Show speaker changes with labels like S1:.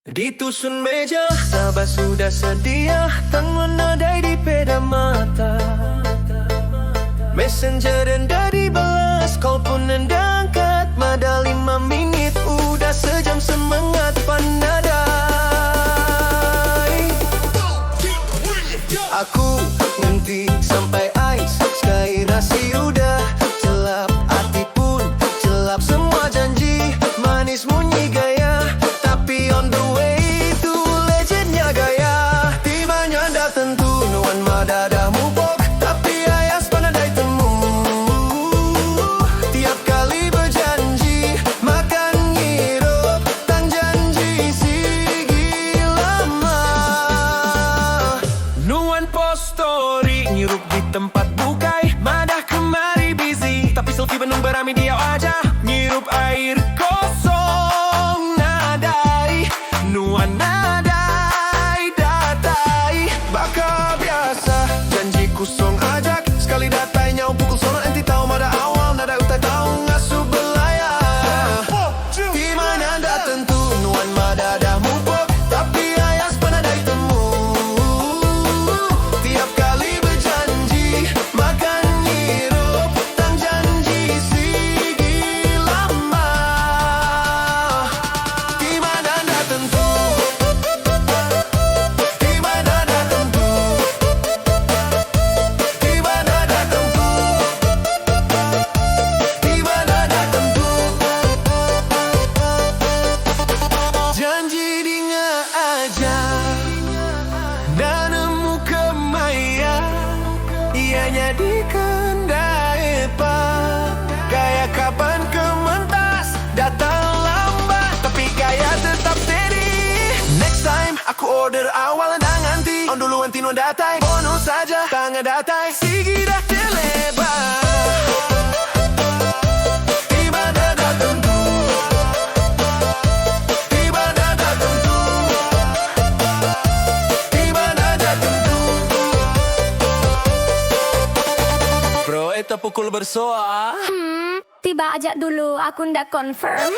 S1: Ditusun meja, sahabat sudah sedia, tang menadai di peda mata. Messenger anda dibalas, call pun anda angkat. Mada 5 menit, udah sejam semangat pandadai. Aku nanti sampai ice, sky nasi udah celap, hati pun celap. Semua janji, manis munyi gaya, tapi on the way to legendnya gaya. Tibanya dah tentu, nuan madada mupok, tapi ayas pandai temu. Tiap kali berjanji, makan ngirup, tang janji sigi lama. Nuan post story, ngirup di tempat bukai, madah kemari busy, tapi selfie benung berami dia aja. Ngirup air kosong, nadai, nuan nadai, datai. Baka biasa, janji kusong ajak, sekali datai nyau pukul sono enti tahu mada awal, nada utai tahu ngasuh belaya. Di mana anda tentu, nuan mada dah mupok, tapi ayas penadai temu. Tiap kali berjanji, makan ngirup, tang janji sigi lama. Di mana anda tentu, di mana anda tentu, di mana anda tentu, di mana anda tentu. Janji dinga aja, dan nemu kemaya, ianya di kendai pak. Kayak kapan kementas, datang lambat, tapi kayak tetap steady. Next time, aku order awal dan nganti, on dulu anti no datai, bonus saja, tangga datai, sigi dah terlebar. Tiba dah tentu, tiba dah tentu, tiba dah tentu. Bro, eta pukul bersoa.
S2: Tiba aja dulu, aku ndak confirm.